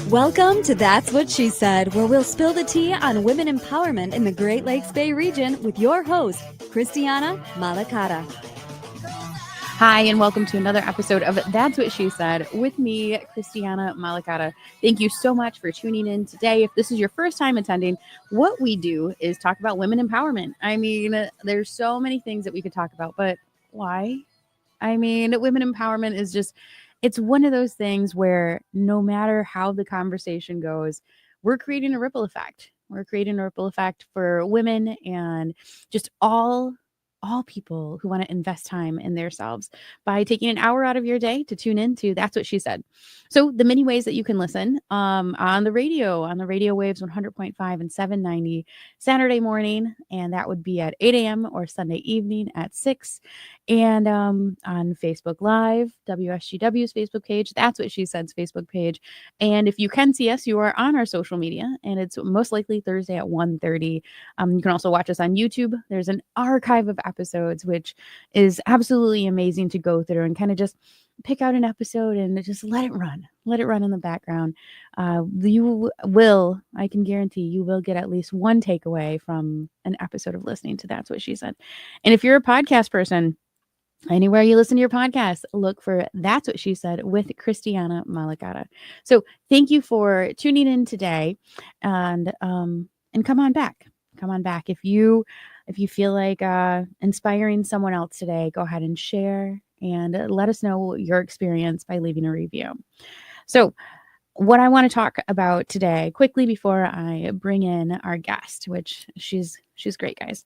Welcome to That's What She Said, where we'll spill the tea on women empowerment in the Great Lakes Bay region with your host, Christiana Malacara. Hi, and welcome to another episode of That's What She Said with me, Christiana Malacara. Thank you so much for tuning in today. If this is your first time attending, what we do is talk about women empowerment. I mean, there's so many things that we could talk about, but why? I mean, women empowerment is just, it's one of those things where no matter how the conversation goes, we're creating a ripple effect. We're creating a ripple effect for women and just all people who want to invest time in themselves by taking an hour out of your day to tune into That's What She Said. So the many ways that you can listen on the radio waves 100.5 and 790 Saturday morning, and that would be at 8 a.m. or Sunday evening at 6, and on Facebook Live, WSGW's Facebook page, That's What She Said's Facebook page. And if you can see us, you are on our social media, and it's most likely Thursday at 1:30. You can also watch us on YouTube. There's an archive of episodes, which is absolutely amazing to go through and kind of just pick out an episode and just let it run in the background. You will, I can guarantee you will get at least one takeaway from an episode of listening to That's What She Said. And if you're a podcast person, anywhere you listen to your podcast, look for That's What She Said with Christiana Malacara. So thank you for tuning in today, and come on back. Come on back. If you feel like inspiring someone else today, go ahead and share and let us know your experience by leaving a review. So what I want to talk about today quickly before I bring in our guest, which she's great, guys.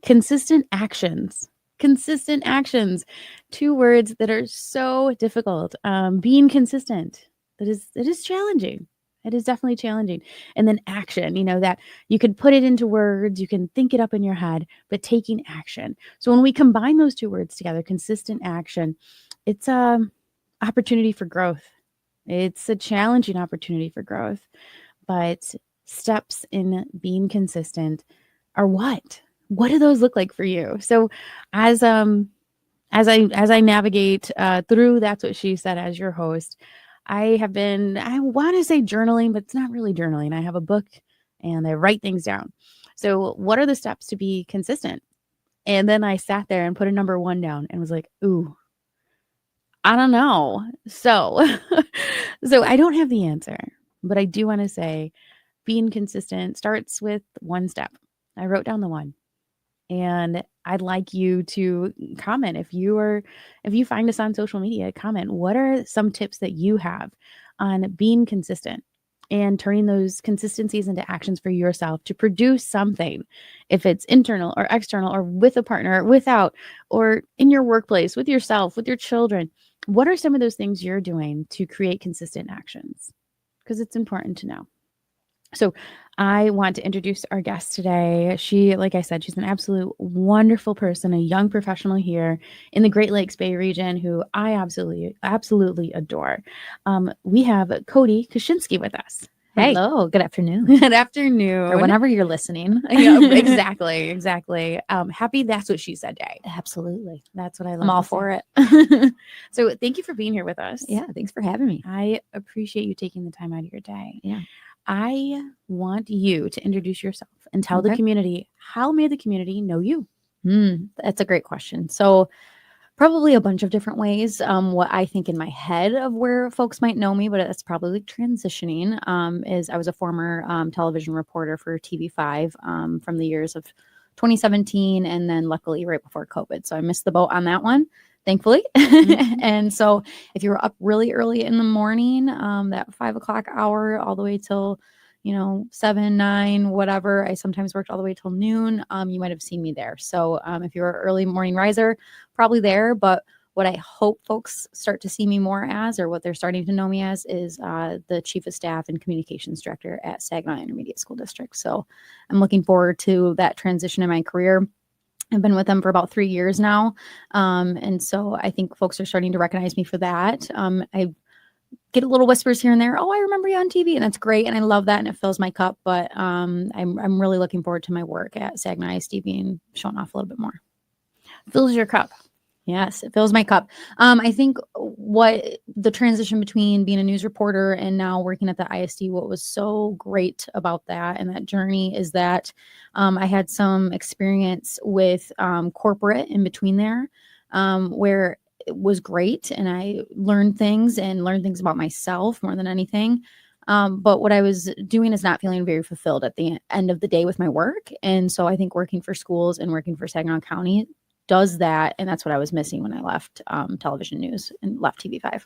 Consistent actions. Consistent actions. Two words that are so difficult. Being consistent. It is challenging. It is definitely challenging. And then action, that you can put it into words, you can think it up in your head, but taking action. So when we combine those two words together, consistent action, it's a opportunity for growth. It's a challenging opportunity for growth, but steps in being consistent are what? What do those look like for you? So as I navigate through That's What She Said as your host, I want to say journaling, but it's not really journaling. I have a book and I write things down. So what are the steps to be consistent? And then I sat there and put a number 1 down and was like, ooh, I don't know. So I don't have the answer, but I do want to say being consistent starts with one step. I wrote down the one. And I'd like you to comment if you find us on social media, comment, what are some tips that you have on being consistent and turning those consistencies into actions for yourself to produce something, if it's internal or external or with a partner, without, or in your workplace, with yourself, with your children. What are some of those things you're doing to create consistent actions? Because it's important to know. So I want to introduce our guest today. She, like I said, she's an absolute wonderful person, a young professional here in the Great Lakes Bay region who I absolutely adore. We have Coty Kuschinsky with us. Hey. Hello, good afternoon. Good afternoon. Or whenever you're listening. Yeah, exactly. Happy That's What She Said Day. Absolutely. That's what I love. I'm all for it. So thank you for being here with us. Yeah, thanks for having me. I appreciate you taking the time out of your day. Yeah. I want you to introduce yourself and tell the community, how may the community know you? That's a great question. So probably a bunch of different ways. What I think in my head of where folks might know me, but it's probably transitioning, is I was a former television reporter for TV5 from the years of 2017 and then luckily right before COVID. So I missed the boat on that one, thankfully. And so if you were up really early in the morning, that 5 o'clock hour all the way till 7, 9, whatever. I sometimes worked all the way till noon. You might have seen me there. So if you're an early morning riser, probably there. But what I hope folks start to see me more as, or what they're starting to know me as, is the Chief of Staff and Communications Director at Saginaw Intermediate School District. So I'm looking forward to that transition in my career. I've been with them for about 3 years now. And so I think folks are starting to recognize me for that. I get little whispers here and there. Oh, I remember you on TV, and that's great. And I love that. And it fills my cup. But I'm really looking forward to my work at Saginaw ISD being shown off a little bit more. Fills your cup. Yes, it fills my cup. I think what the transition between being a news reporter and now working at the ISD, what was so great about that and that journey is that I had some experience with corporate in between there, where it was great and I learned things about myself more than anything. But what I was doing is not feeling very fulfilled at the end of the day with my work. And so I think working for schools and working for Saginaw County does that, and that's what I was missing when I left television news and left TV5.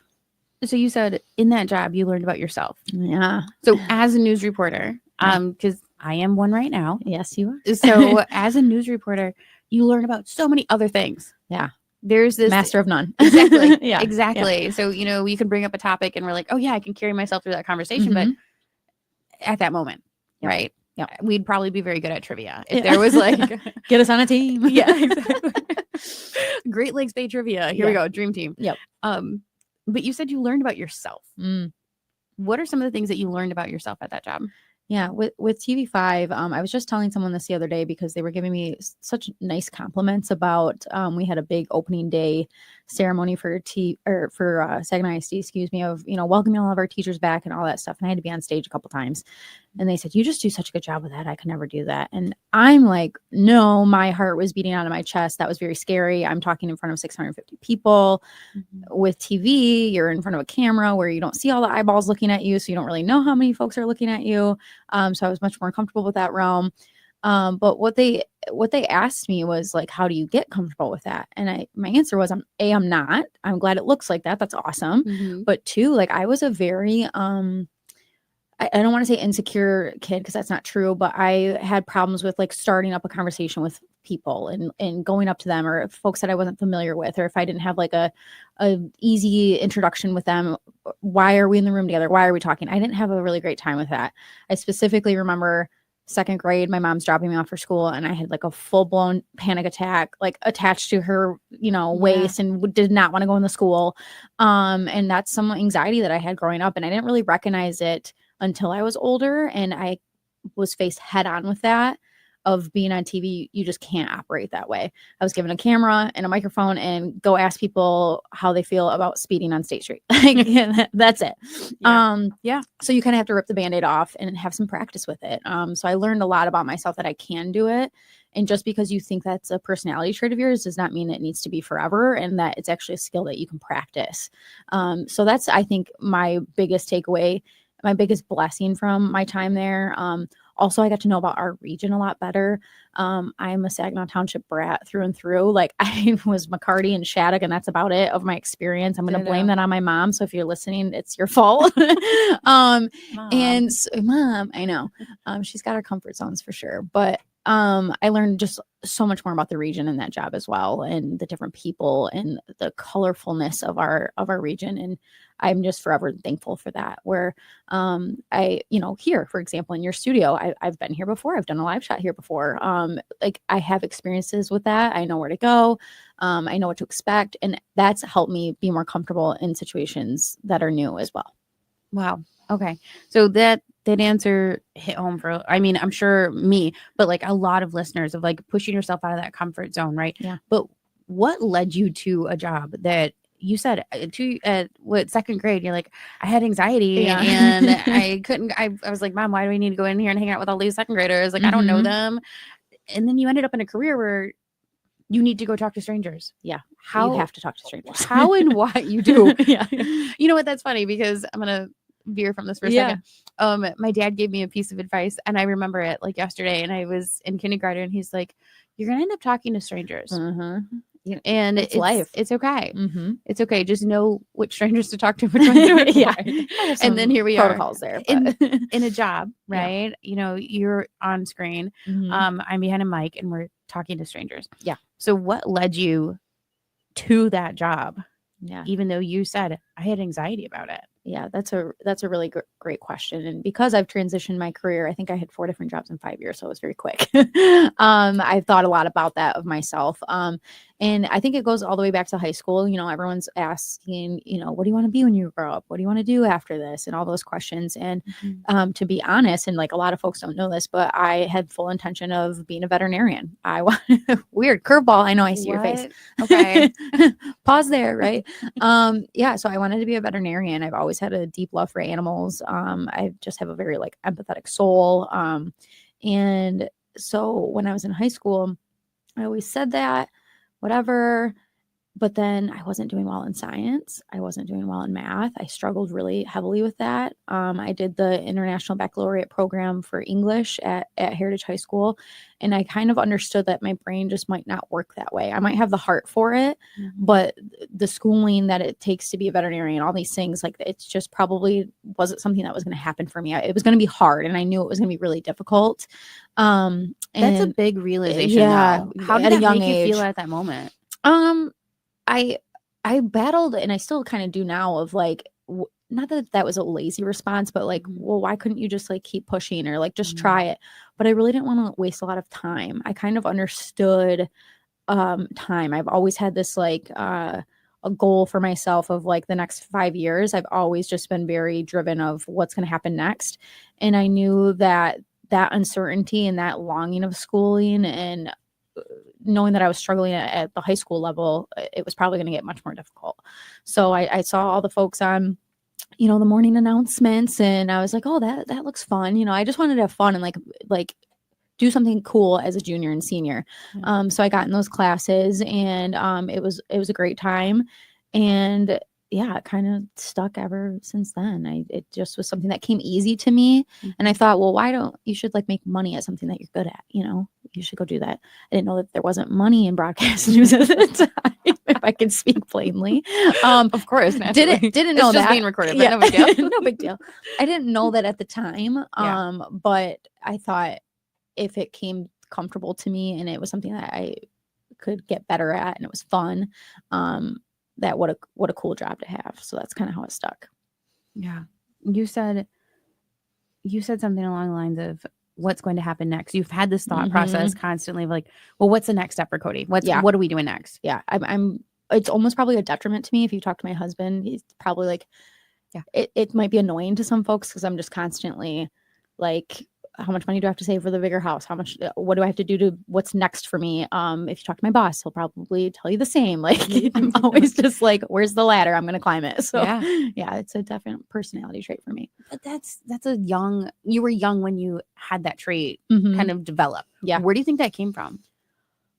So you said in that job you learned about yourself. Yeah. So as a news reporter, because I am one right now. Yes, you are. So as a news reporter, you learn about so many other things. Yeah. There's this master of none. Exactly. Yeah. Exactly. Yeah. So, you can bring up a topic and we're like, oh yeah, I can carry myself through that conversation. But at that moment, right? Yeah. We'd probably be very good at trivia if there was like get us on a team. Yeah, exactly. Great Lakes Bay trivia. Here we go. Dream team. Yep. But you said you learned about yourself. What are some of the things that you learned about yourself at that job? Yeah, with TV5, I was just telling someone this the other day because they were giving me such nice compliments about. We had a big opening day ceremony for Saginaw ISD, excuse me, of welcoming all of our teachers back and all that stuff. And I had to be on stage a couple times, and they said, "You just do such a good job with that. I could never do that." And I'm like, no, my heart was beating out of my chest. That was very scary. I'm talking in front of 650 people. With TV, you're in front of a camera where you don't see all the eyeballs looking at you, so you don't really know how many folks are looking at you. So I was much more comfortable with that realm. But what they asked me was like, how do you get comfortable with that? And my answer was, I'm not. I'm glad it looks like that. That's awesome. But two, like I was a very, I don't want to say insecure kid because that's not true, but I had problems with like starting up a conversation with people and going up to them or folks that I wasn't familiar with, or if I didn't have like a easy introduction with them. Why are we in the room together? Why are we talking? I didn't have a really great time with that. I specifically remember second grade, my mom's dropping me off for school and I had like a full blown panic attack, like attached to her, waist and did not want to go in the school. And that's some anxiety that I had growing up and I didn't really recognize it until I was older. And I was faced head on with that of being on TV. You just can't operate that way. I was given a camera and a microphone and go ask people how they feel about speeding on State Street. That's it. Yeah. So you kind of have to rip the Band-Aid off and have some practice with it. So I learned a lot about myself that I can do it. And just because you think that's a personality trait of yours does not mean it needs to be forever and that it's actually a skill that you can practice. So that's, I think, my biggest takeaway, my biggest blessing from my time there. Also, I got to know about our region a lot better. I'm a Saginaw Township brat through and through. Like I was McCarty and Shattuck, and that's about it of my experience. I'm going to blame that on my mom. So if you're listening, it's your fault. Mom. And Mom, I know she's got her comfort zones for sure. But I learned just so much more about the region in that job as well, and the different people and the colorfulness of our region. And I'm just forever thankful for that. Where here, for example, in your studio, I've been here before. I've done a live shot here before. Like I have experiences with that. I know where to go. I know what to expect, and that's helped me be more comfortable in situations that are new as well. Wow. Okay. So that answer hit home for, I'm sure me, but like a lot of listeners of like pushing yourself out of that comfort zone. Right. Yeah. But what led you to a job that you said second grade, you're like, I had anxiety and I couldn't, I was like, Mom, why do we need to go in here and hang out with all these second graders? Like, I don't know them. And then you ended up in a career where you need to go talk to strangers. Yeah. How you have to talk to strangers. How and why you do. Yeah. You know what? That's funny because I'm going to veer from this for a second. My dad gave me a piece of advice and I remember it like yesterday, and I was in kindergarten and he's like, you're going to end up talking to strangers. And it's life. It's okay. It's okay. Just know which strangers to talk to. Which ones to avoid. And then here we protocols are there in a job, right? Yeah. You're on screen. I'm behind a mic and we're talking to strangers. Yeah. So what led you to that job? Yeah. Even though you said I had anxiety about it. Yeah, that's a really great question. And because I've transitioned my career, I think I had 4 different jobs in 5 years. So it was very quick. I've thought a lot about that of myself. And I think it goes all the way back to high school. You know, everyone's asking, you know, what do you want to be when you grow up? What do you want to do after this? And all those questions. And to be honest, and like a lot of folks don't know this, but I had full intention of being a veterinarian. I want weird curveball. I know, I see your face. Okay. Pause there, right? Yeah. So I wanted to be a veterinarian. I've always had a deep love for animals. I just have a very like empathetic soul. And so when I was in high school, I always said that, whatever. But then I wasn't doing well in science. I wasn't doing well in math. I struggled really heavily with that. I did the International Baccalaureate program for English at Heritage High School. And I kind of understood that my brain just might not work that way. I might have the heart for it, but the schooling that it takes to be a veterinarian, all these things, like it's just probably wasn't something that was going to happen for me. It was going to be hard. And I knew it was going to be really difficult. That's a big realization. Yeah. Though. How did at a that young make age. you feel at that moment? I battled, and I still kind of do now, of like, not that was a lazy response, but like, well, why couldn't you just like keep pushing or like just try it? But I really didn't want to waste a lot of time. I kind of understood time. I've always had this like a goal for myself of like the next 5 years. I've always just been very driven of what's going to happen next. And I knew that uncertainty and that longing of schooling and knowing that I was struggling at the high school level, it was probably going to get much more difficult. So I saw all the folks on, you know, the morning announcements, and I was like, oh, that looks fun. You know, I just wanted to have fun and like do something cool as a junior and senior. So I got in those classes, and it was a great time. And yeah, it kind of stuck ever since then. It just was something that came easy to me. And I thought, well, why don't you should like make money at something that you're good at? You know, you should go do that. I didn't know that there wasn't money in broadcast news at the time, if I can speak plainly. Of course. Didn't know it's that. just being recorded, but no big deal. No big deal. I didn't know that at the time. But I thought if it came comfortable to me and it was something that I could get better at and it was fun, that what a cool job to have. So that's kind of how it stuck. Yeah. You said something along the lines of what's going to happen next. You've had this thought process constantly of like, well, what's the next step for Coty? What are we doing next? Yeah. It's almost probably a detriment to me. If you talk to my husband, he's probably like, it might be annoying to some folks because I'm just constantly like, how much money do I have to save for the bigger house? What do I have to do to what's next for me? If you talk to my boss, he'll probably tell you the same. Like I'm always just like, where's the ladder? I'm going to climb it. So yeah, it's a definite personality trait for me. But you were young when you had that trait kind of develop. Yeah. Where do you think that came from?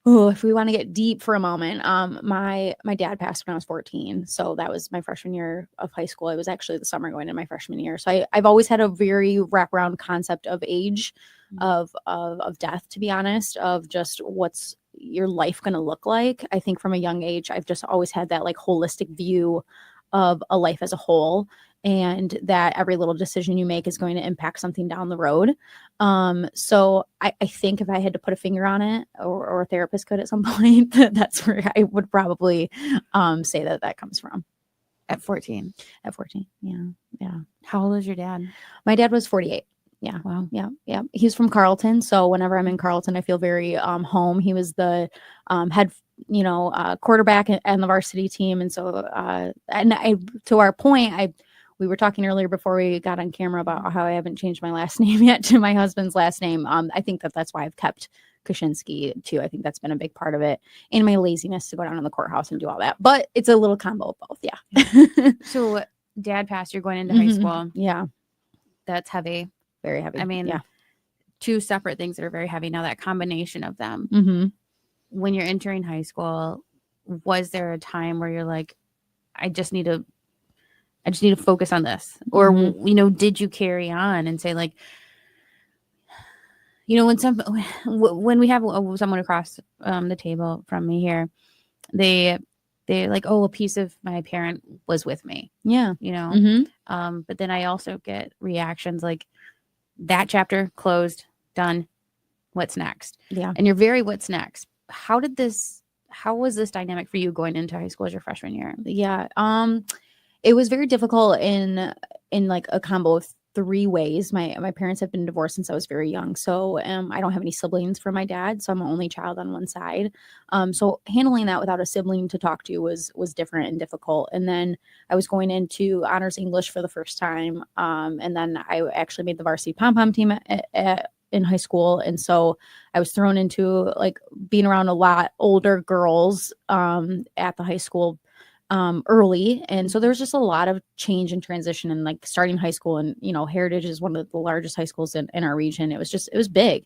Oh, if we want to get deep for a moment, my dad passed when I was 14. So that was my freshman year of high school. It was actually the summer going into my freshman year. So I've always had a very wraparound concept of age, of death, to be honest, of just what's your life going to look like. I think from a young age, I've just always had that like holistic view of a life as a whole, and that every little decision you make is going to impact something down the road. So I think if I had to put a finger on it, or a therapist could at some point, that's where I would probably say that comes from. At 14. Yeah. How old is your dad? My dad was 48. Yeah. Wow. Yeah. He's from Carlton. So whenever I'm in Carlton, I feel very home. He was the head quarterback and the varsity team. And so, to our point, we were talking earlier before we got on camera about how I haven't changed my last name yet to my husband's last name. I think that's why I've kept Kuschinsky too. I think that's been a big part of it, and my laziness to go down to the courthouse and do all that. But it's a little combo of both. Yeah. So dad passed, you're going into high school. Yeah. That's heavy. Very heavy. I mean, two separate things that are very heavy. Now that combination of them, when you're entering high school, was there a time where you're like, I just need to focus on this? Or, did you carry on and say like, when we have someone across the table from me here, they're like, oh, a piece of my parent was with me. Yeah. But then I also get reactions like, that chapter closed, done. What's next? Yeah. And you're very, what's next? How was this dynamic for you going into high school as your freshman year? Yeah. It was very difficult in like a combo 3 ways. My parents have been divorced since I was very young. So I don't have any siblings for my dad. So I'm an only child on one side. So handling that without a sibling to talk to was different and difficult. And then I was going into honors English for the first time. And then I actually made the varsity pom-pom team in high school. And so I was thrown into like being around a lot older girls at the high school early. And so there's just a lot of change and transition and like starting high school. And, Heritage is one of the largest high schools in our region. It was big.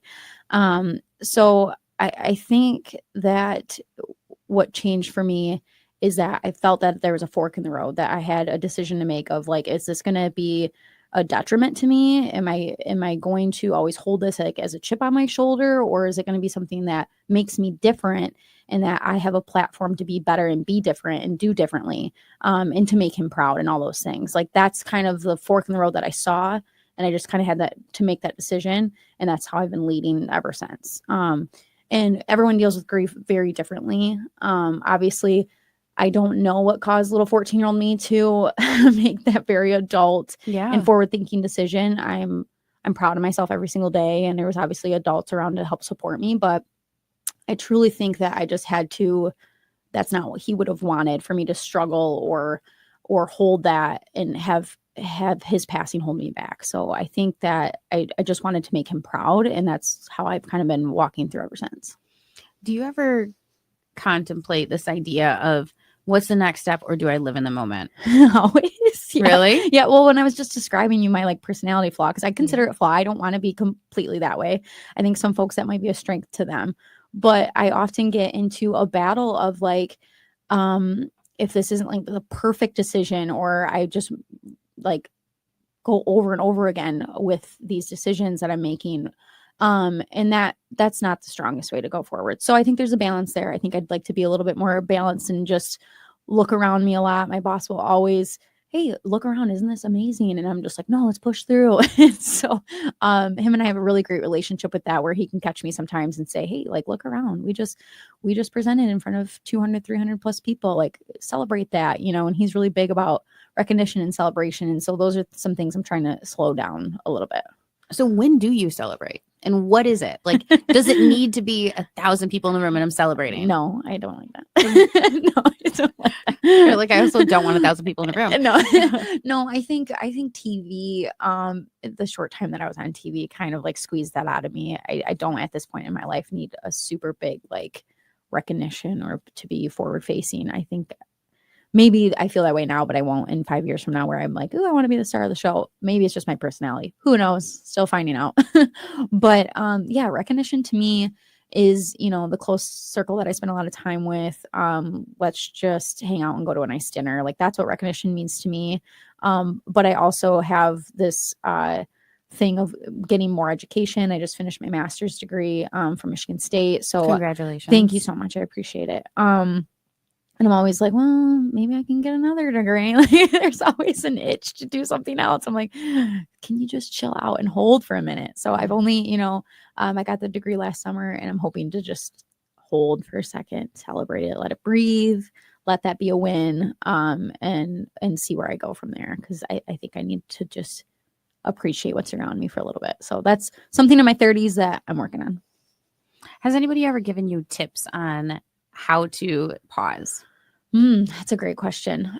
So I think that what changed for me is that I felt that there was a fork in the road, that I had a decision to make of like, is this going to be a detriment to me? Am I going to always hold this like as a chip on my shoulder, or is it going to be something that makes me different and that I have a platform to be better and be different and do differently, and to make him proud and all those things? Like that's kind of the fork in the road that I saw, and I just kind of had to make that decision, and that's how I've been leading ever since. And everyone deals with grief very differently. Obviously, I don't know what caused little 14-year-old me to make that very adult and forward-thinking decision. I'm proud of myself every single day, and there was obviously adults around to help support me, but I truly think that I just had to. That's not what he would have wanted, for me to struggle or hold that and have his passing hold me back. So I think that I just wanted to make him proud, and that's how I've kind of been walking through ever since. Do you ever contemplate this idea of what's the next step, or do I live in the moment? Always. Yeah. Really? Yeah. Well, when I was just describing you my like personality flaw, because I consider it a flaw, I don't want to be completely that way. I think some folks that might be a strength to them, but I often get into a battle of like, if this isn't like the perfect decision, or I just like go over and over again with these decisions that I'm making. And that's not the strongest way to go forward. So I think there's a balance there. I think I'd like to be a little bit more balanced and just look around me a lot. My boss will always, hey, look around. Isn't this amazing? And I'm just like, no, let's push through. So him and I have a really great relationship with that, where he can catch me sometimes and say, hey, like, look around. We just presented in front of 200, 300 plus people, like celebrate that, and he's really big about recognition and celebration. And so those are some things I'm trying to slow down a little bit. So when do you celebrate? And what is it? Like, does it need to be 1,000 people in the room and I'm celebrating? No, I don't like that. No, I don't like that. You're like, I also don't want 1,000 people in the room. No, I think TV, the short time that I was on TV kind of like squeezed that out of me. I don't at this point in my life need a super big like recognition or to be forward facing. I think maybe I feel that way now, but I won't in 5 years from now, where I'm like, oh, I want to be the star of the show. Maybe it's just my personality. Who knows? Still finding out. But yeah, recognition to me is, the close circle that I spend a lot of time with. Let's just hang out and go to a nice dinner. Like that's what recognition means to me. But I also have this thing of getting more education. I just finished my master's degree from Michigan State. So congratulations. Thank you so much. I appreciate it. And I'm always like, well, maybe I can get another degree. Like, there's always an itch to do something else. I'm like, can you just chill out and hold for a minute? So I've only, I got the degree last summer, and I'm hoping to just hold for a second, celebrate it, let it breathe, let that be a win, and see where I go from there. Because I think I need to just appreciate what's around me for a little bit. So that's something in my 30s that I'm working on. Has anybody ever given you tips on how to pause? That's a great question.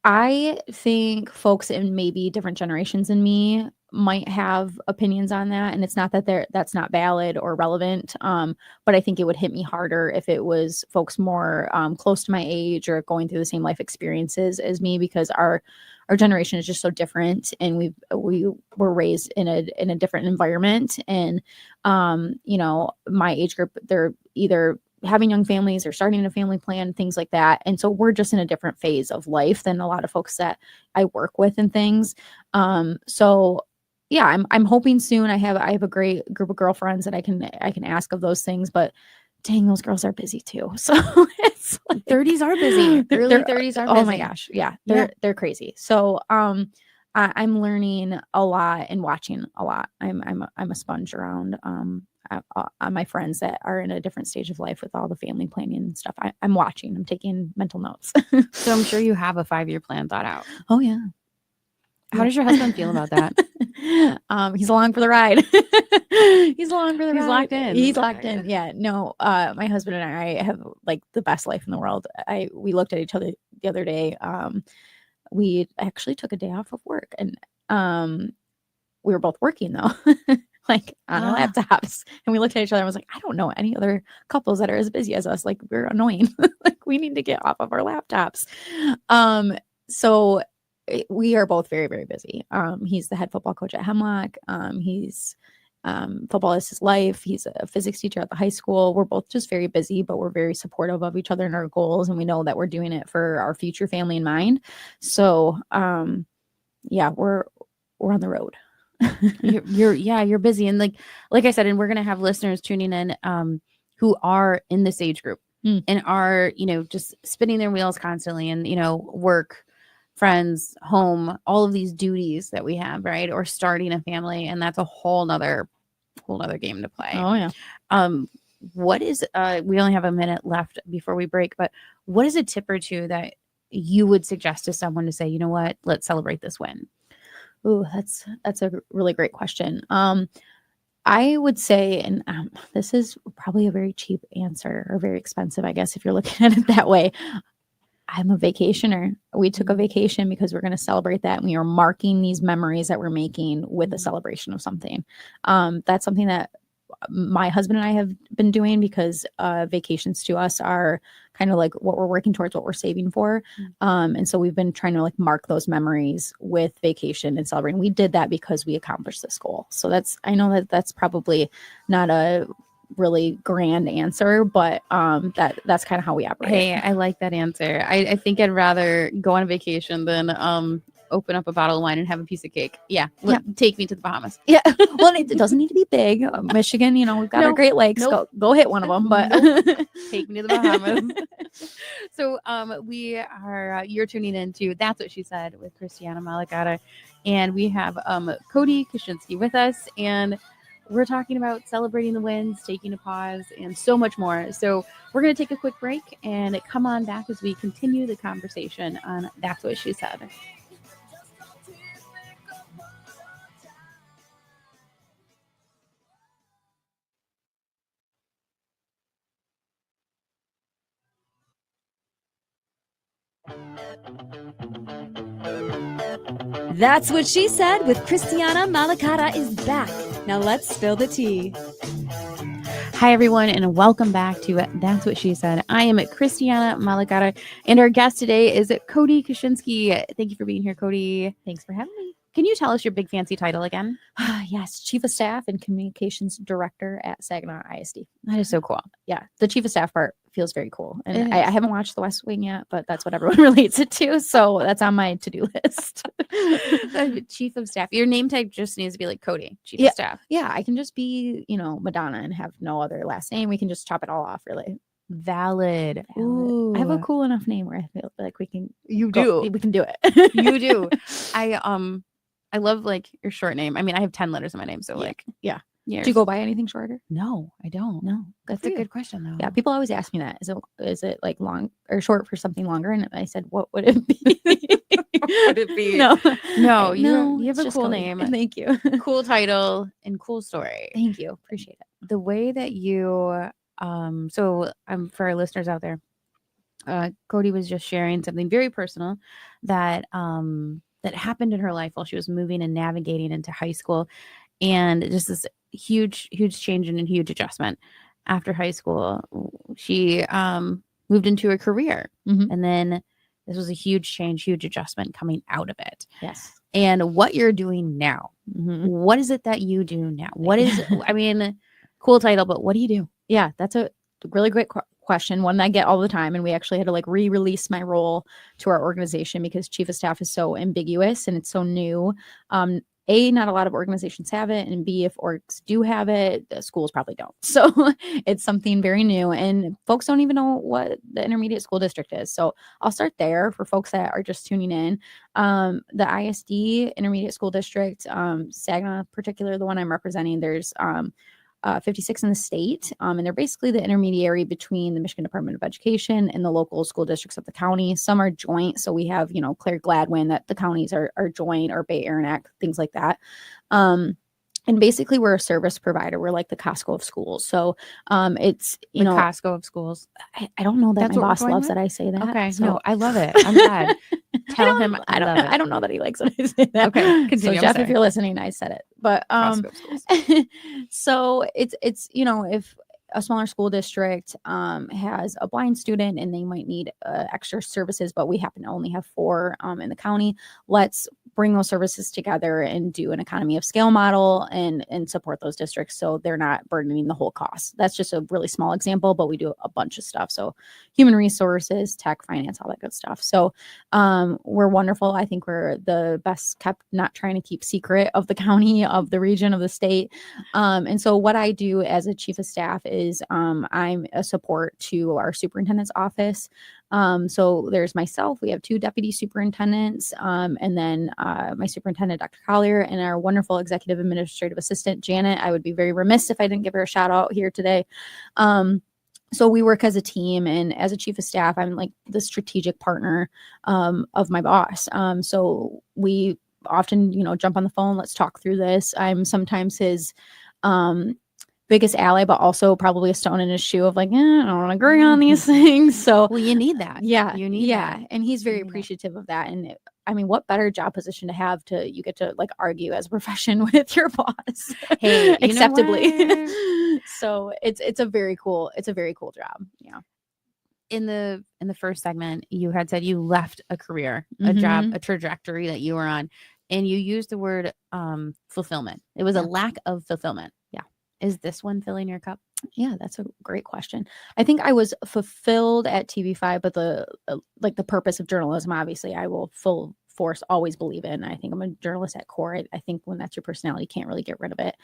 I think folks in maybe different generations than me might have opinions on that. And it's not that that's not valid or relevant. But I think it would hit me harder if it was folks more close to my age or going through the same life experiences as me, because our generation is just so different, and we were raised in a different environment. And my age group, they're either having young families or starting a family plan, things like that. And so we're just in a different phase of life than a lot of folks that I work with and things. So yeah, I'm hoping soon. I have a great group of girlfriends that I can ask of those things, but dang, those girls are busy too. So it's like, 30s are busy. Early 30s are busy. Oh my gosh. Yeah. They're crazy. So, I'm learning a lot and watching a lot. I'm a sponge around, on my friends that are in a different stage of life with all the family planning and stuff. I'm watching, I'm taking mental notes. So I'm sure you have a 5-year plan thought out. Oh yeah. How does your husband feel about that? He's along for the ride. He's along for the ride. He's locked in. He's locked in. Yeah. No, my husband and I have like the best life in the world. We looked at each other the other day. We actually took a day off of work, and we were both working though. Like on our laptops, and we looked at each other and was like, I don't know any other couples that are as busy as us. Like, we're annoying. Like, we need to get off of our laptops. So we are both very, very busy. He's the head football coach at Hemlock. He's football is his life. He's a physics teacher at the high school. We're both just very busy, but we're very supportive of each other and our goals, and we know that we're doing it for our future family in mind. So yeah, we're on the road. You're busy, and like I said, and we're gonna have listeners tuning in who are in this age group and are just spinning their wheels constantly, and work, friends, home, all of these duties that we have, right? Or starting a family, and that's a whole nother game to play. Oh yeah. What is we only have a minute left before we break, but what is a tip or two that you would suggest to someone to say, you know what, let's celebrate this win? Ooh, that's a really great question. I would say, and this is probably a very cheap answer, or very expensive, I guess, if you're looking at it that way. I'm a vacationer. We took a vacation because we're going to celebrate that. And we are marking these memories that we're making with a celebration of something. That's something that my husband and I have been doing, because vacations to us are kind of like what we're working towards, what we're saving for. And so we've been trying to like mark those memories with vacation and celebrating. We did that because we accomplished this goal. So I know that that's probably not a really grand answer, but that's kind of how we operate. Hey, I like that answer. I think I'd rather go on a vacation than open up a bottle of wine and have a piece of cake. Yeah. Take me to the Bahamas. Yeah. Well, it doesn't need to be big. Michigan, we've got our Great Lakes. Nope. Go hit one of them, but take me to the Bahamas. So we are you're tuning into That's What She Said with Christiana Malacara, and we have Coty Kuschinsky with us, and we're talking about celebrating the wins, taking a pause, and so much more. So we're going to take a quick break and come on back as we continue the conversation on That's What She Said. That's What She Said with Christiana Malacara is back. Now let's spill the tea. Hi, everyone, and welcome back to That's What She Said. I am Christiana Malacara, and our guest today is Coty Kuschinsky. Thank you for being here, Coty. Thanks for having me. Can you tell us your big fancy title again? Yes, Chief of Staff and Communications Director at Saginaw ISD. That is so cool. Yeah, the Chief of Staff part feels very cool. And I haven't watched The West Wing yet, but that's what everyone relates it to. So that's on my to-do list. Chief of Staff. Your name tag just needs to be like Coty, Chief of Staff. Yeah, I can just be, Madonna and have no other last name. We can just chop it all off, really. Valid. I have a cool enough name where I feel like we can. We can do it. You do. I love like your short name. I mean, I have 10 letters in my name, so yeah. Years. Do you go by anything shorter? No, I don't. No, that's a good question though. Yeah, people always ask me that. Is it like long or short for something longer? And I said, what would it be? What would it be? No, you have a cool name. Thank you. Cool title and cool story. Thank you. Appreciate it. The way that you for our listeners out there, Coty was just sharing something very personal that that happened in her life while she was moving and navigating into high school, and just this huge change and a huge adjustment after high school. She moved into a career, and then this was a huge change, huge adjustment coming out of it. Yes. And what you're doing now, what is it that you do now? What is, I mean, cool title, but what do you do? Yeah, that's a really great question, one that I get all the time. And we actually had to like re-release my role to our organization because Chief of Staff is so ambiguous and it's so new. A, not a lot of organizations have it, and B, if orgs do have it, the schools probably don't. So it's something very new, and folks don't even know what the intermediate school district is. So I'll start there for folks that are just tuning in. The ISD intermediate school district, Saginaw, particular, the one I'm representing, there's 56 in the state, and they're basically the intermediary between the Michigan Department of Education and the local school districts of the county. Some are joint, so we have, Claire Gladwin, that the counties are joint, or Bay Aranac, things like that. And basically, we're a service provider. We're like the Costco of schools. So it's, the Costco of schools. I don't know that That's my what boss we're going loves with? that I say that. Okay. So. No, I love it. I'm glad. Tell him I love it. I don't know that he likes when I say that. Okay, continue. So I'm Jeff, sorry. if you're listening, I said it. But Costco of schools. so it's if a smaller school district has a blind student and they might need extra services, but we happen to only have 4 in the county, let's bring those services together and do an economy of scale model and support those districts so they're not burdening the whole cost. That's just a really small example, but we do a bunch of stuff. So human resources, tech, finance, all that good stuff. So we're wonderful. I think we're the best kept, not trying to keep secret of the county, of the region, of the state. And so what I do as a chief of staff is I'm a support to our superintendent's office. So there's myself, we have 2 deputy superintendents, and then my superintendent, Dr. Collier, and our wonderful executive administrative assistant, Janet. I would be very remiss if I didn't give her a shout out here today. So we work as a team, and as a chief of staff, I'm like the strategic partner of my boss. So we often, jump on the phone, let's talk through this. I'm sometimes his biggest ally, but also probably a stone in his shoe of like, I don't agree on these things. So Well, you need that. yeah, You need that. and he's very appreciative of that. And what better job position to have you get to like argue as a profession with your boss, Hey, acceptably. So it's a very cool job. Yeah. In the first segment, you had said you left a career, a job, a trajectory that you were on, and you used the word fulfillment. It was a lack of fulfillment. Yeah. Is this one filling your cup? Yeah, that's a great question. I think I was fulfilled at TV5, but the purpose of journalism, obviously, I will full force always believe in. I think I'm a journalist at core. I think when that's your personality, you can't really get rid of it.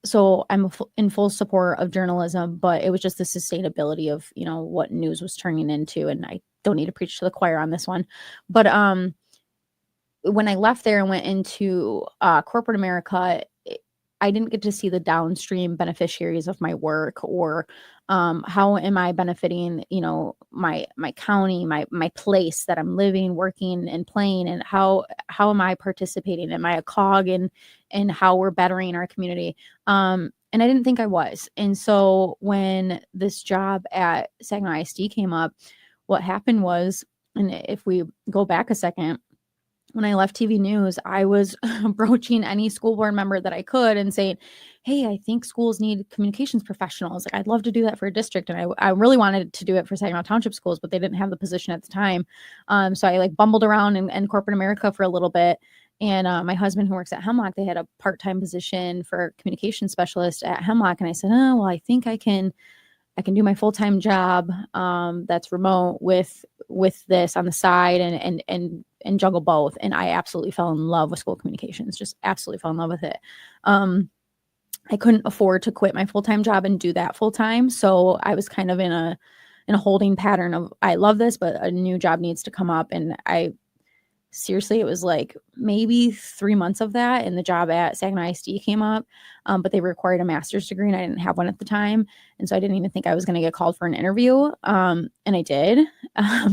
So I'm in full support of journalism, but it was just the sustainability of, what news was turning into. And I don't need to preach to the choir on this one. But when I left there and went into corporate America, I didn't get to see the downstream beneficiaries of my work, or how am I benefiting, my county, my place that I'm living, working, and playing, and how am I participating? Am I a cog in how we're bettering our community? And I didn't think I was. And so when this job at Saginaw ISD came up, what happened was, and if we go back a second, when I left TV news, I was approaching any school board member that I could and saying, hey, I think schools need communications professionals. Like, I'd love to do that for a district. And I really wanted to do it for Saginaw Township schools, but they didn't have the position at the time. So I bumbled around in corporate America for a little bit. And my husband, who works at Hemlock, they had a part-time position for communication specialist at Hemlock. And I said, oh, well, I think I can do my full-time job that's remote with this on the side and juggle both. And I absolutely fell in love with school communications, just absolutely fell in love with it. I couldn't afford to quit my full-time job and do that full-time. So I was kind of in a holding pattern of, I love this, but a new job needs to come up. And seriously, it was like maybe 3 months of that, and the job at Saginaw ISD came up, but they required a master's degree, and I didn't have one at the time, and so I didn't even think I was going to get called for an interview, and I did.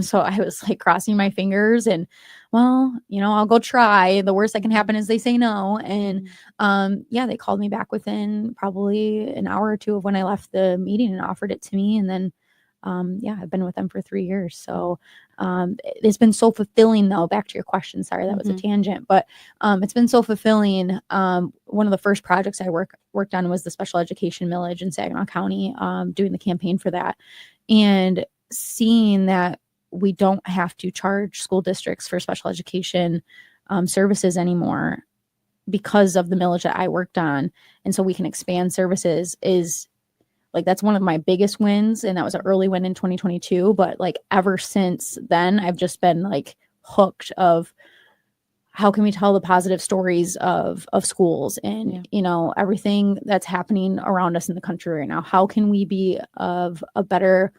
So I was like crossing my fingers, and well, I'll go try. The worst that can happen is they say no, and they called me back within probably an hour or two of when I left the meeting and offered it to me, and then I've been with them for 3 years. So it's been so fulfilling, though. Back to your question. Sorry, that was a tangent, but it's been so fulfilling. One of the first projects I worked on was the special education millage in Saginaw County, doing the campaign for that, and seeing that we don't have to charge school districts for special education services anymore because of the millage that I worked on. And so we can expand services is that's one of my biggest wins. And that was an early win in 2022. But ever since then, I've just been hooked of how can we tell the positive stories of schools and, everything that's happening around us in the country right now. How can we be of a better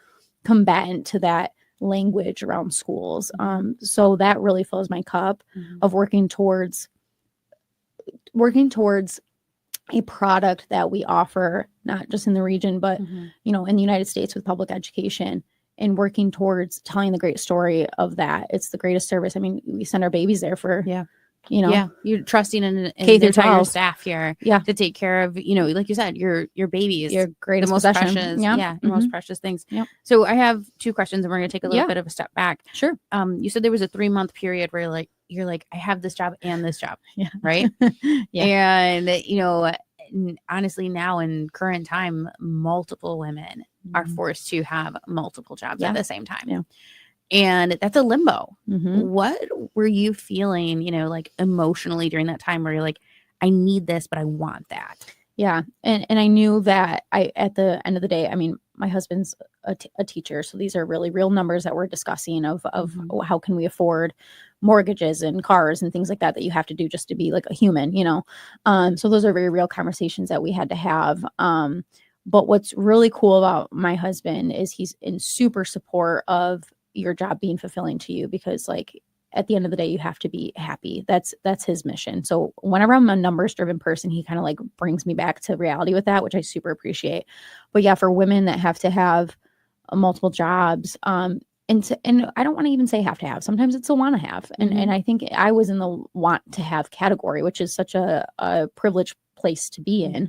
combatant to that language around schools? So that really fills my cup of working towards a product that we offer, not just in the region, but, you know, in the United States with public education and working towards telling the great story of that. It's the greatest service. I mean, we send our babies there for, you know, you're trusting in K the through entire 12. staff here Yeah. to take care of, you know, like you said, your babies, Your the greatest most possession. precious, Yeah. your most precious things. Yep. So I have two questions, and we're going to take a little Yeah. bit of a step back. Sure. You said there was a 3-month period where you're like, I have this job and this job, Yeah. right? Yeah. And you know, honestly, now in current time, multiple women are forced to have multiple jobs at the same time. Yeah. And that's a limbo. Mhm. What were you feeling, you know, like emotionally during that time where you're like, I need this, but I want that? Yeah. And I knew that at the end of the day, I mean, my husband's a teacher. So these are really real numbers that we're discussing of how can we afford mortgages and cars and things like that you have to do just to be like a human, you know? So those are very real conversations that we had to have. But what's really cool about my husband is he's in super support of your job being fulfilling to you, because like at the end of the day, you have to be happy. That's his mission. So whenever I'm a numbers driven person, he kind of like brings me back to reality with that, which I super appreciate. But yeah, for women that have to have multiple jobs, and I don't want to even say have to have, sometimes it's a want to have. And I think I was in the want to have category, which is such a privileged place to be in.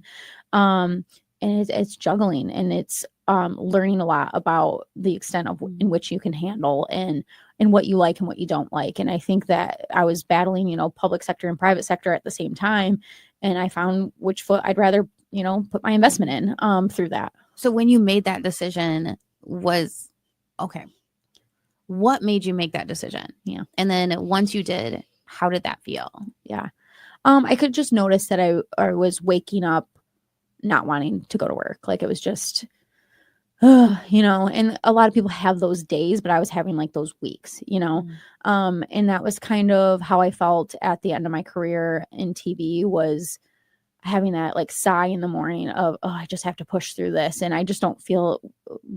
And it's juggling, and it's learning a lot about the extent of in which you can handle and what you like and what you don't like. And I think that I was battling, you know, public sector and private sector at the same time. And I found which foot I'd rather, you know, put my investment in through that. So when you made that decision what made you make that decision? Yeah. And then once you did, how did that feel? Yeah. I could just notice that I was waking up not wanting to go to work. Like it was just, you know, and a lot of people have those days, but I was having like those weeks, you know? And that was kind of how I felt at the end of my career in TV, was having that like sigh in the morning of, oh, I just have to push through this. And I just don't feel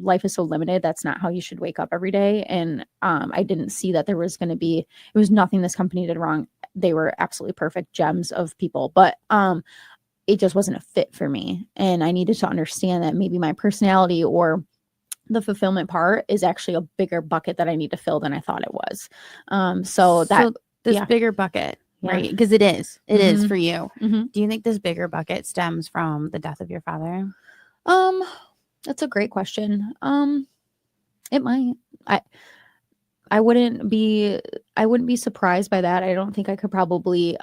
life is so limited. That's not how you should wake up every day. And I didn't see that there was going to be, it was nothing this company did wrong. They were absolutely perfect gems of people, but it just wasn't a fit for me. And I needed to understand that maybe my personality or the fulfillment part is actually a bigger bucket that I need to fill than I thought it was. So this bigger bucket, right? Because it is for you. Do you think this bigger bucket stems from the death of your father? That's a great question. It might. I wouldn't be surprised by that. I don't think I could probably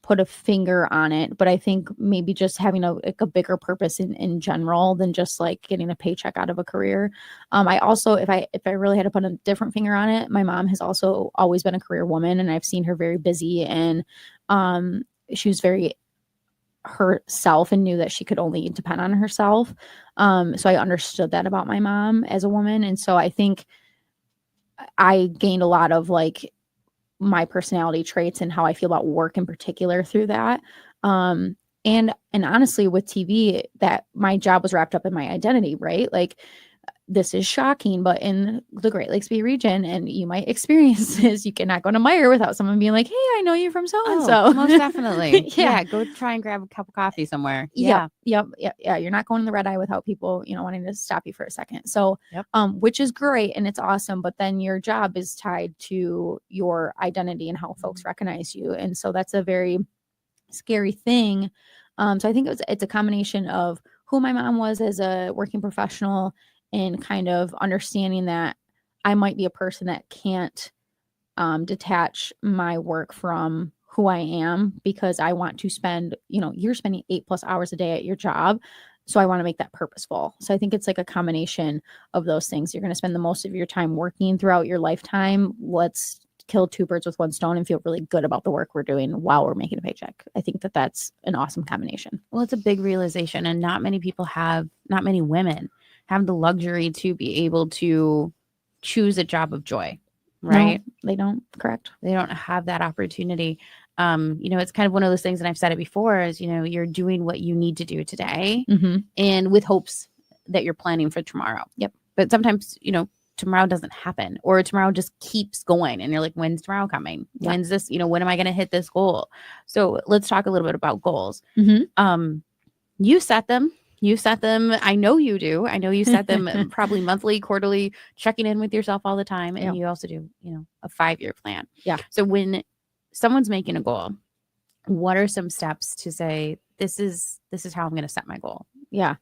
put a finger on it, but I think maybe just having a bigger purpose in general than just like getting a paycheck out of a career. I also, if I really had to put a different finger on it, my mom has also always been a career woman, and I've seen her very busy, and she was very herself and knew that she could only depend on herself. So I understood that about my mom as a woman. And so I think I gained a lot of like my personality traits and how I feel about work in particular through that. And honestly, with TV, that my job was wrapped up in my identity, right? Like, this is shocking, but in the Great Lakes Bay region, and you might experience this, you cannot go to Meijer without someone being like, hey, I know you from so-and-so. Most definitely. Yeah. Go try and grab a cup of coffee somewhere. Yeah. Yep. You're not going in the red eye without people, you know, wanting to stop you for a second. So, which is great and it's awesome, but then your job is tied to your identity and how folks recognize you. And so that's a very scary thing. So I think it's a combination of who my mom was as a working professional, and kind of understanding that I might be a person that can't detach my work from who I am, because I want to spend, you know, you're spending 8+ hours a day at your job. So I want to make that purposeful. So I think it's like a combination of those things. You're going to spend the most of your time working throughout your lifetime. Let's kill two birds with one stone and feel really good about the work we're doing while we're making a paycheck. I think that that's an awesome combination. Well, it's a big realization, and not many women have the luxury to be able to choose a job of joy, right? No, they don't. Correct. They don't have that opportunity. You know, it's kind of one of those things, and I've said it before, is, you know, you're doing what you need to do today, and with hopes that you're planning for tomorrow. Yep. But sometimes, you know, tomorrow doesn't happen, or tomorrow just keeps going, and you're like, when's tomorrow coming? When's this, you know, when am I going to hit this goal? So let's talk a little bit about goals. You set them. I know you do. I know you set them probably monthly, quarterly, checking in with yourself all the time. And you also do, a 5-year plan. Yeah. So when someone's making a goal, what are some steps to say, this is how I'm going to set my goal? Yeah.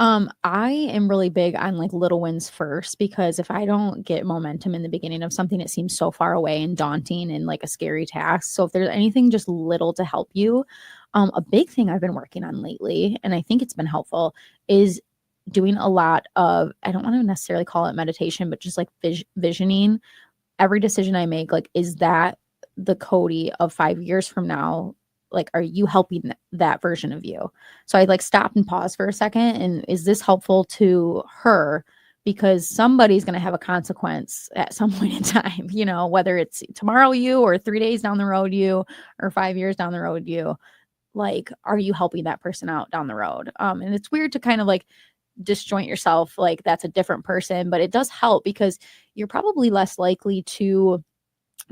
I am really big on like little wins first, because if I don't get momentum in the beginning of something, it seems so far away and daunting and like a scary task. So if there's anything just little to help you, a big thing I've been working on lately, and I think it's been helpful, is doing a lot of, I don't want to necessarily call it meditation, but just like visioning every decision I make. Like, is that the Coty of 5 years from now? Like, are you helping that version of you? So I like stop and pause for a second. And is this helpful to her? Because somebody's going to have a consequence at some point in time, whether it's tomorrow you, or 3 days down the road you, or 5 years down the road you. Like, are you helping that person out down the road? And it's weird to kind of like disjoint yourself, like that's a different person, but it does help, because you're probably less likely to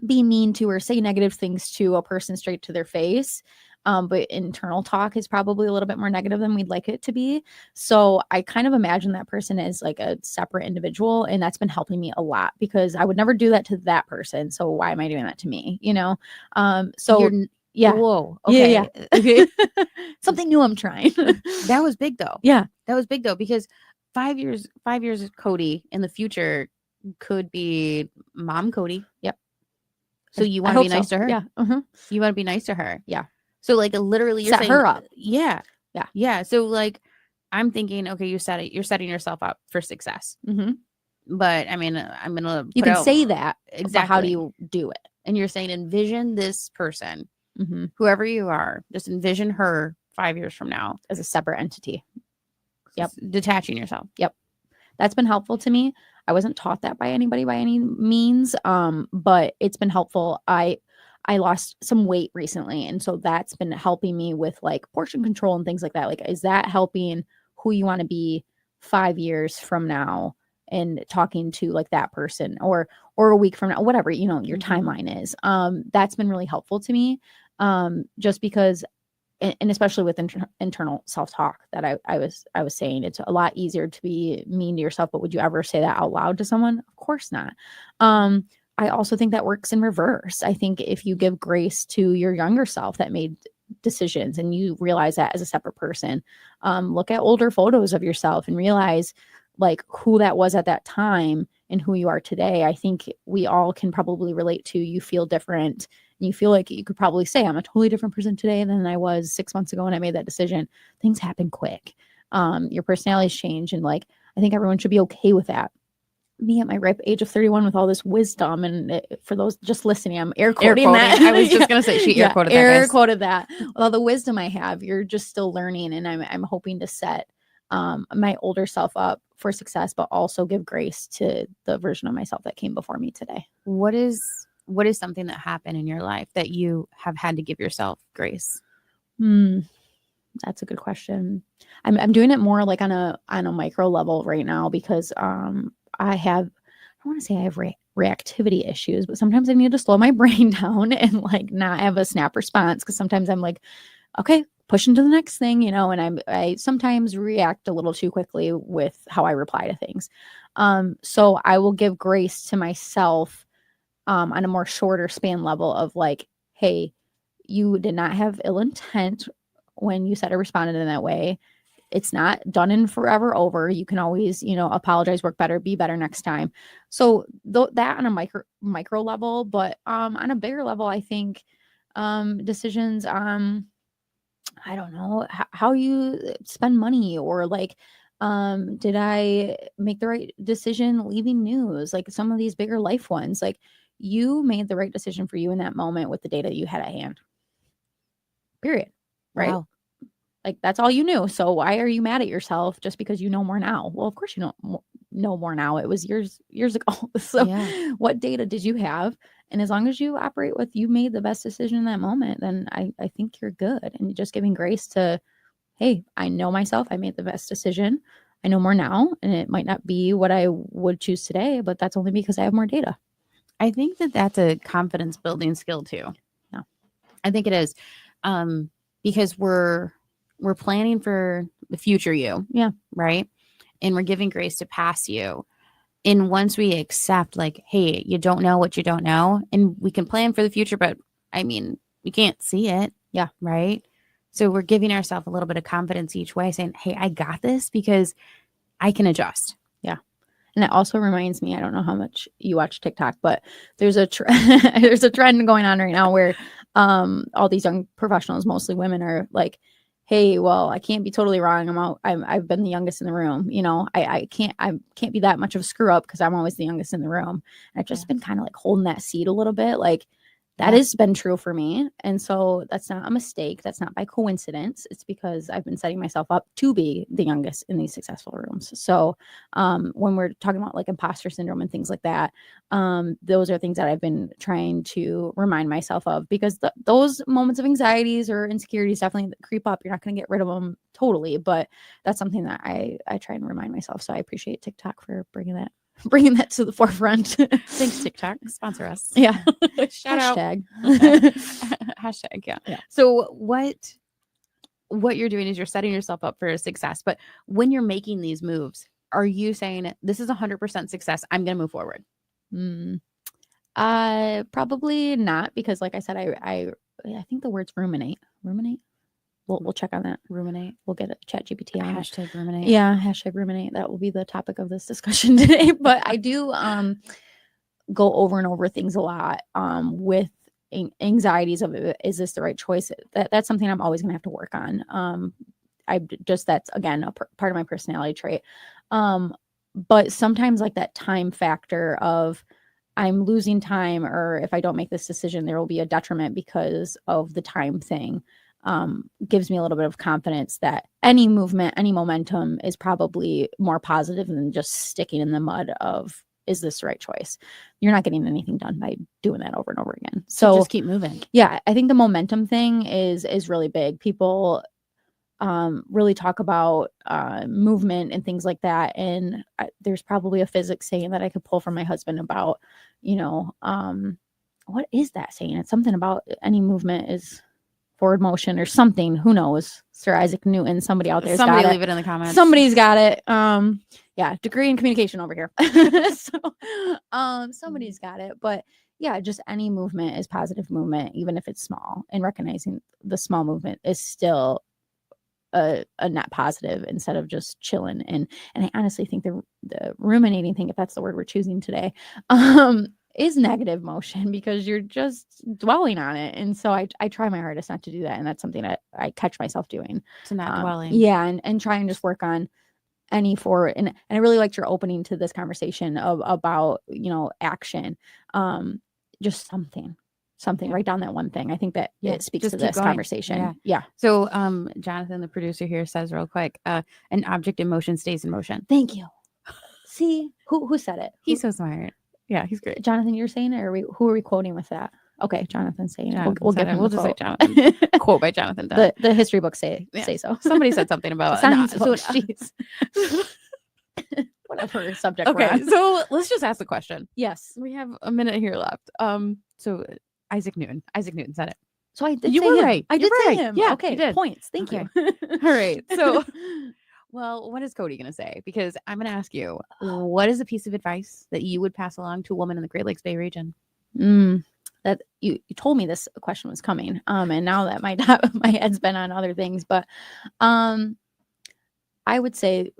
be mean to or say negative things to a person straight to their face. But internal talk is probably a little bit more negative than we'd like it to be. So I kind of imagine that person as like a separate individual. And that's been helping me a lot, because I would never do that to that person. So why am I doing that to me? So yeah. Whoa. Okay. Yeah. Okay. Something new I'm trying. That was big though. Yeah. That was big though, because 5 years of Coty in the future could be mom Coty. Yep. So you want to be nice to her? Yeah. You want to be nice to her? Yeah. So like literally you're set saying, her up. Yeah. Yeah. Yeah. So like I'm thinking, okay, you're setting yourself up for success. Mm-hmm. But I mean, I'm going to You can say that. Exactly. How do you do it? And you're saying, envision this person, mm-hmm. whoever you are, just envision her 5 years from now as a separate entity. Yep. Detaching yourself. Yep. That's been helpful to me. I wasn't taught that by anybody by any means. But it's been helpful. I lost some weight recently. And so that's been helping me with like portion control and things like that. Like, is that helping who you want to be 5 years from now, and talking to like that person, or a week from now, whatever, your mm-hmm. timeline is. That's been really helpful to me. Just because, and especially with internal self-talk that I was saying, it's a lot easier to be mean to yourself, but would you ever say that out loud to someone? Of course not. I also think that works in reverse. I think if you give grace to your younger self that made decisions, and you realize that as a separate person, look at older photos of yourself and realize like who that was at that time and who you are today. I think we all can probably relate to, you feel different. And you feel like you could probably say, I'm a totally different person today than I was 6 months ago when I made that decision. Things happen quick. Your personalities change. And like, I think everyone should be okay with that. Me at my ripe age of 31 with all this wisdom, and for those just listening, I'm air quoting that. I was just going to say, she air quoted that. Air quoted that. With all the wisdom I have, you're just still learning. And I'm hoping to set my older self up for success, but also give grace to the version of myself that came before me today. What is something that happened in your life that you have had to give yourself grace? That's a good question. I'm doing it more like on a micro level right now, because I want to say I have reactivity issues, but sometimes I need to slow my brain down and like not have a snap response, because sometimes I'm like, okay, push into the next thing, and I sometimes react a little too quickly with how I reply to things. So I will give grace to myself on a more shorter span level of like, hey, you did not have ill intent when you said or responded in that way. It's not done and forever over. You can always, apologize, work better, be better next time. So that on a micro level, but on a bigger level, I think decisions I don't know, how you spend money, or like, did I make the right decision leaving news? Like some of these bigger life ones, like you made the right decision for you in that moment with the data you had at hand. Period. Right. Wow. Like that's all you knew. So why are you mad at yourself just because you know more now? Well, of course you don't know more now. It was years ago. So yeah. What data did you have? And as long as you operate with, you made the best decision in that moment, then I think you're good. And just giving grace to, hey, I know myself. I made the best decision. I know more now. And it might not be what I would choose today, but that's only because I have more data. I think that that's a confidence building skill too. Yeah. I think it is. Because we're we're planning for the future you. Yeah. Right. And we're giving grace to past you. And once we accept, like, hey, you don't know what you don't know, and we can plan for the future, but I mean, we can't see it. Yeah. Right. So we're giving ourselves a little bit of confidence each way, saying, hey, I got this because I can adjust. Yeah. And it also reminds me, I don't know how much you watch TikTok, but there's a there's a trend going on right now where all these young professionals, mostly women, are like, hey, well, I can't be totally wrong. I've been the youngest in the room. You know, I can't be that much of a screw up because I'm always the youngest in the room. And I've just been kind of like holding that seat a little bit. Like, that has been true for me. And so that's not a mistake. That's not by coincidence. It's because I've been setting myself up to be the youngest in these successful rooms. So when we're talking about like imposter syndrome and things like that, those are things that I've been trying to remind myself of, because those moments of anxieties or insecurities definitely creep up. You're not going to get rid of them totally, but that's something that I try and remind myself. So I appreciate TikTok for bringing that to the forefront. Thanks, TikTok. Sponsor us. Yeah. Shout Hashtag. Hashtag. Yeah. Yeah. So what you're doing is you're setting yourself up for success. But when you're making these moves, are you saying this is 100% success? I'm going to move forward. Probably not, because like I said, I think the word's ruminate. We'll check on that. Ruminate. We'll get a ChatGPT on it. Hashtag ruminate. Yeah, hashtag ruminate. That will be the topic of this discussion today. But I do go over and over things a lot with anxieties of, is this the right choice? That's something I'm always going to have to work on. That's again a part of my personality trait. But sometimes like that time factor of I'm losing time, or if I don't make this decision, there will be a detriment because of the time thing. Gives me a little bit of confidence that any movement, any momentum is probably more positive than just sticking in the mud of, is this the right choice? You're not getting anything done by doing that over and over again. So just keep moving. Yeah, I think the momentum thing is really big. People really talk about movement and things like that. And there's probably a physics saying that I could pull from my husband about, what is that saying? It's something about any movement is forward motion or something. Who knows? Sir Isaac Newton, somebody out there. Somebody leave it in the comments. Somebody's got it. Yeah, degree in communication over here. Somebody's got it. But yeah, just any movement is positive movement, even if it's small. And recognizing the small movement is still a net positive instead of just chilling. And I honestly think the ruminating thing, if that's the word we're choosing today, is negative motion, because you're just dwelling on it. And so I try my hardest not to do that. And that's something that I catch myself doing. To not dwelling. Yeah. And try and just work on any forward. And I really liked your opening to this conversation about, action. Just something, write down that one thing. I think that it speaks to this conversation. Yeah. So, Jonathan, the producer here, says real quick, an object in motion stays in motion. Thank you. See, who said it? He's so smart. Yeah, he's great. Jonathan, you're saying it, or who are we quoting with that? Okay, Jonathan saying it. We'll give him. We'll just say Jonathan. Quote by Jonathan. The history books say so. Somebody said something about jeez. Whatever subject. Okay, so let's just ask the question. Yes, we have a minute here left. So Isaac Newton said it. So I did. You were right. I did say him. Yeah. Okay. Points. Thank you. All right. So. Well, what is Coty going to say? Because I'm going to ask you, what is a piece of advice that you would pass along to a woman in the Great Lakes Bay region? That you told me this question was coming. And now that my head's been on other things, but I would say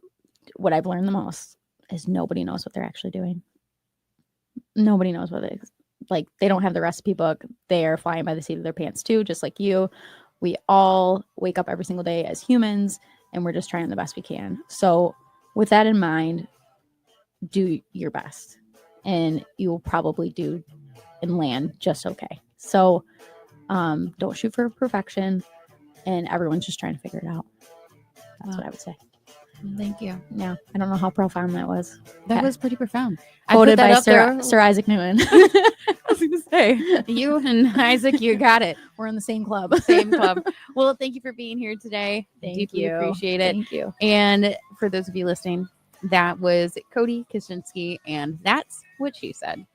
what I've learned the most is nobody knows what they're actually doing. Nobody knows what it is. Like, they don't have the recipe book. They are flying by the seat of their pants too, just like you. We all wake up every single day as humans, and we're just trying the best we can. So with that in mind, do your best, and you will probably do and land just okay. So don't shoot for perfection, and everyone's just trying to figure it out. That's what I would say. Thank you. Yeah. I don't know how profound that was. That was pretty profound. Quoted by Sir Isaac Newton. I was going to say, you and Isaac, you got it. We're in the same club. Well, thank you for being here today. Deeply appreciate it. Thank you. And for those of you listening, that was Coty Kuschinsky, and that's what she said.